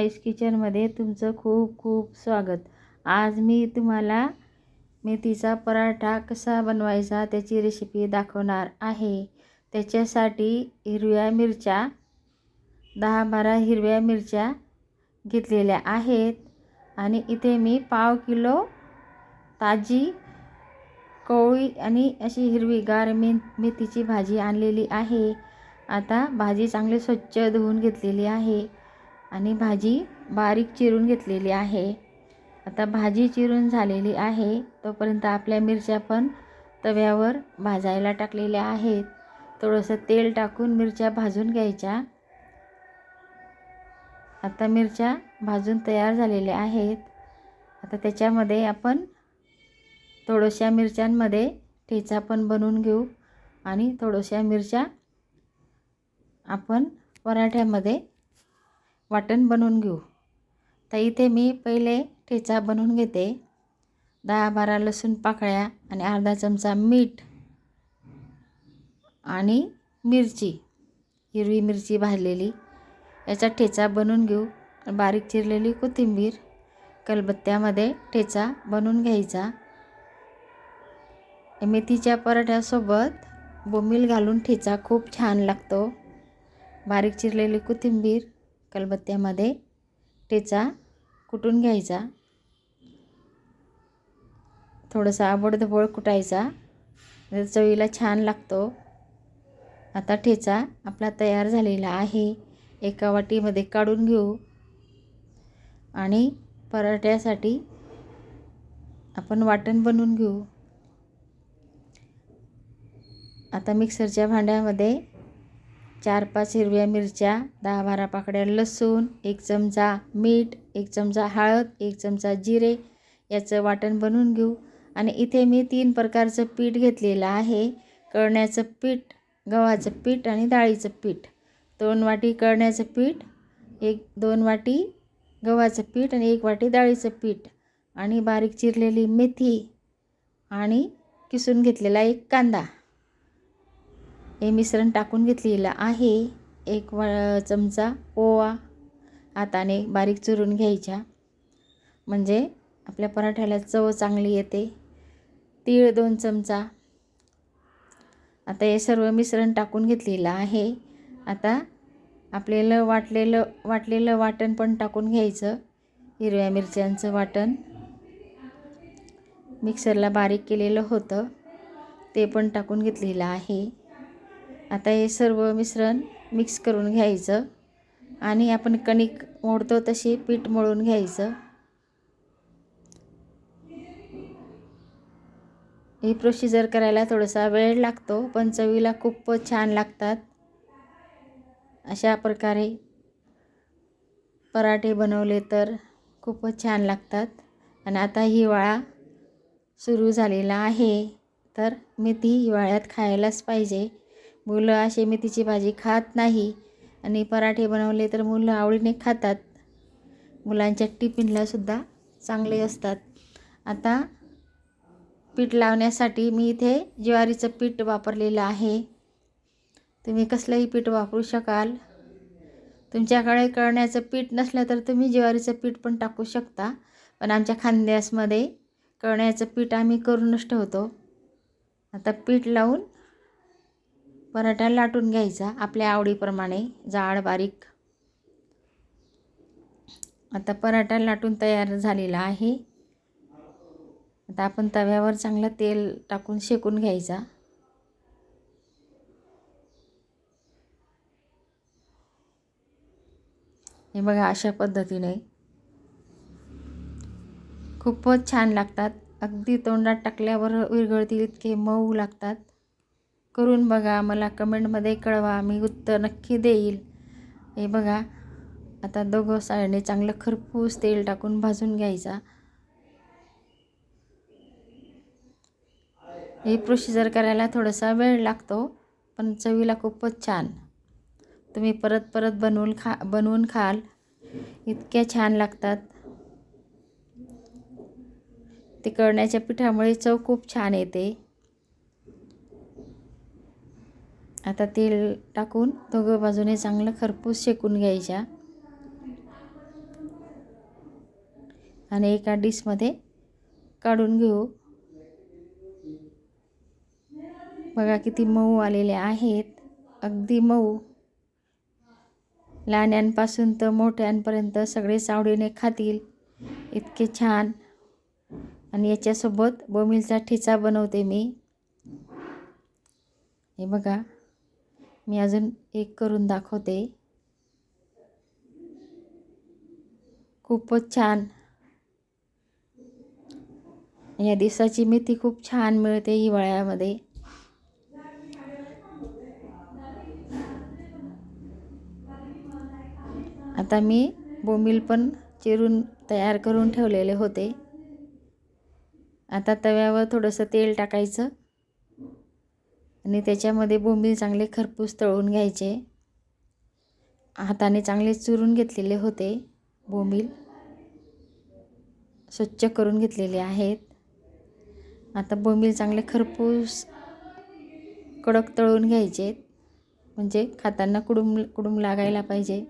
MICE किचनमध्ये तुमचं खूप खूप स्वागत. आज मी तुम्हाला मेथीचा पराठा कसा बनवायचा त्याची रेसिपी दाखवणार आहे. त्याच्यासाठी हिरव्या मिरच्या 10-12 हिरव्या मिरच्या घेतलेल्या आहेत आणि इथे मी पाव किलो ताजी कोवळी आणि अशी हिरवीगार मेथीची भाजी आणलेली आहे. आता भाजी चांगली स्वच्छ धुवून घेतलेली आहे आणि भाजी बारीक चिरून घेतलेली आहे. आता भाजी चिरून झालेली आहे तोपर्यंत आपल्या मिरच्या पण तव्यावर भाजायला टाकलेल्या आहेत. थोडंसं तेल टाकून मिरच्या भाजून घ्यायच्या. आता मिरच्या भाजून तयार झालेल्या आहेत. आता त्याच्यामध्ये आपण थोड्याशा मिरच्यांमध्ये ठेचा पण बनवून घेऊ आणि थोड्याशा मिरच्या आपण पराठ्यामध्ये वाटण बनवून घेऊ. तर इथे मी पहिले ठेचा बनवून घेते. 10-12 लसूण पाकळ्या आणि अर्धा चमचा मीठ आणि मिरची, हिरवी मिरची भाजलेली, याचा ठेचा बनवून घेऊ. बारीक चिरलेली कोथिंबीर, कलबत्त्यामध्ये ठेचा बनवून घ्यायचा. मेथीच्या पराठ्यासोबत बोंबील घालून ठेचा खूप छान लागतो. बारीक चिरलेली कोथिंबीर कलबत्त्यामध्ये ठेचा कुटून घ्यायचा. थोडासा आबडधोबड कुटायचा, चवीला छान लागतो. आता ठेचा आपला तयार झालेला आहे. एका वाटीमध्ये काढून घेऊ आणि पराठ्यासाठी आपण वाटण बनवून घेऊ. आता मिक्सरच्या भांड्यामध्ये 4-5 हिरव्या मिरच्या, 10-12 पाकळ्या लसूण, 1 चमचा मीठ, 1 चमचा हळद, 1 चमचा जिरे याचं वाटण बनवून घेऊ. आणि इथे मी 3 प्रकारचं पीठ घेतलेलं आहे. कळण्याचं पीठ, गव्हाचं पीठ आणि डाळीचं पीठ. 2 वाटी कळण्याचं पीठ, 1-2 वाटी गव्हाचं पीठ आणि 1 वाटी डाळीचं पीठ आणि बारीक चिरलेली मेथी आणि किसून घेतलेला 1 कांदा, हे मिश्रण टाकून घेतलेलं आहे. 1 चमचा ओवा हाताने बारीक चुरून घ्यायचा, म्हणजे आपल्या पराठ्याला चव चांगली येते. तीळ 2 चमचा. आता हे सर्व मिश्रण टाकून घेतलेलं आहे. आता आपल्याला वाटलेलं वाटण पण टाकून घ्यायचं. हिरव्या मिरच्यांचं वाटण मिक्सरला बारीक केलेलं होतं ते पण टाकून घेतलेलं आहे. आता हे सर्व मिश्रण मिक्स करून घ्यायचं आणि आपण कणिक मळतो तशी पीठ मळून घ्यायचं. ही प्रोसिजर करायला थोडासा वेळ लागतो, पण चवीला खूपच छान लागतात. अशा प्रकारे पराठे बनवले तर खूपच छान लागतात. आणि आता हिवाळा सुरू झालेला आहे, तर मेथी हिवाळ्यात खायलाच पाहिजे. मुलं अशी मेथीची भाजी खात नाही आणि पराठे बनवले तर मुलं आवडीने खातात. मुलांच्या टिफिनला सुद्धा चांगले असतात. आता पीठ लावण्यासाठी मी इथे ज्वारीचं पीठ वापरलेलं आहे. तुम्ही कसलंही पीठ वापरू शकाल. तुमच्याकडे कळण्याचं पीठ नसलं तर तुम्ही ज्वारीचं पीठ पण टाकू शकता, पण आमच्या खानदेशमध्ये कळण्याचं पीठ आम्ही करूनच ठेवतो. आता पीठ लावून पराठा लाटून घ्यायचा आपल्या आवडीप्रमाणे, जाड बारीक. आता पराठा लाटून तयार झालेला आहे. आता आपण तव्यावर चांगलं तेल टाकून शेकून घ्यायचा. हे बघा, अशा पद्धतीने खूपच छान लागतात. अगदी तोंडात टाकल्यावर विरघळतील इतके मऊ लागतात. करून बघा, मला कमेंटमध्ये कळवा, मी उत्तर नक्की देईल. हे बघा, आता दोघं साईडने चांगलं खरपूस तेल टाकून भाजून घ्यायचा. ही प्रोसिजर करायला थोडासा वेळ लागतो, पण चवीला खूपच छान. तुम्ही परत परत बनवून खाल, इतक्या छान लागतात. ते कळण्याच्या पिठामुळे चव खूप छान येते. आता तेल टाकून दोघं बाजूने चांगलं खरपूस शेकून घ्यायच्या. आणि एका डिशमध्ये काढून घेऊ. बघा किती मऊ आलेले आहेत, अगदी मऊ. लहान्यांपासून तर मोठ्यांपर्यंत सगळेच आवडीने खातील इतके छान. आणि याच्यासोबत बोंबीलचा ठेचा बनवते मी. हे बघा, मी अजून एक करून दाखवते. खूपच छान. या दिवसाची मेथी खूप छान मिळते हिवाळ्यामध्ये. आता मी बोंबील पण चिरून तयार करून ठेवलेले होते. आता तव्यावर थोडंसं तेल टाकायचं आणि त्याच्यामध्ये बोंबील चांगले खरपूस तळून घ्यायचे. हाताने चांगले चुरून घेतलेले होते बोंबील, स्वच्छ करून घेतलेले आहेत. आता बोंबील चांगले खरपूस कडक तळून घ्यायचे, म्हणजे खाताना कुडूम लागायला पाहिजे.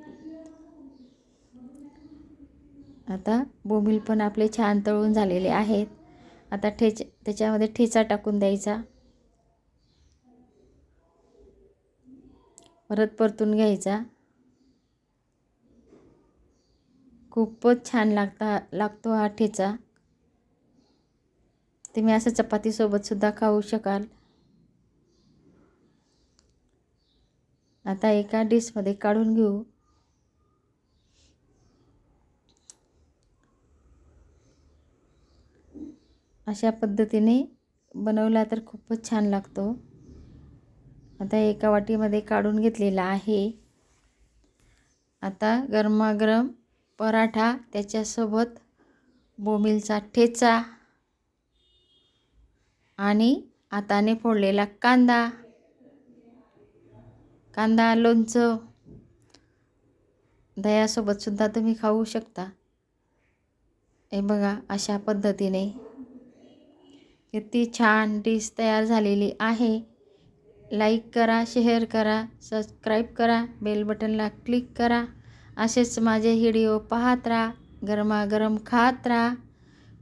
आता बोंबील पण आपले छान तळून झालेले आहेत. आता त्याच्यामध्ये ठेचा टाकून द्यायचा, परत परतून घ्यायचा. खूपच छान लागतो हा ठेचा. तुम्ही असं चपातीसोबत सुद्धा खाऊ शकाल. आता एका डिशमध्ये काढून घेऊ. अशा पद्धतीने बनवला तर खूपच छान लागतो. आता एका वाटीमध्ये काढून घेतलेला आहे. आता गरमागरम पराठा, त्याच्यासोबत बोंबीलचा ठेचा आणि हाताने फोडलेला कांदा, लोणचं, दह्यासोबत सुद्धा तुम्ही खाऊ शकता. हे बघा, अशा पद्धतीने किती छान डिश तयार झालेली आहे. लाईक करा, शेअर करा, सबस्क्राईब करा, बेल बटनला क्लिक करा. असेच माझे व्हिडिओ पाहत राहा, गरमागरम खात राहा.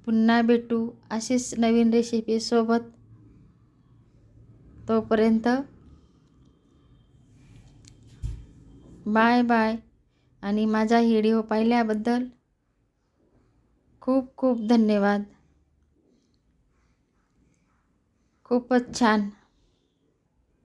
पुन्हा भेटू अशीच नवीन रेसिपीसोबत. तोपर्यंत बाय बाय. आणि माझा व्हिडिओ पाहिल्याबद्दल खूप खूप धन्यवाद. खूपच छान.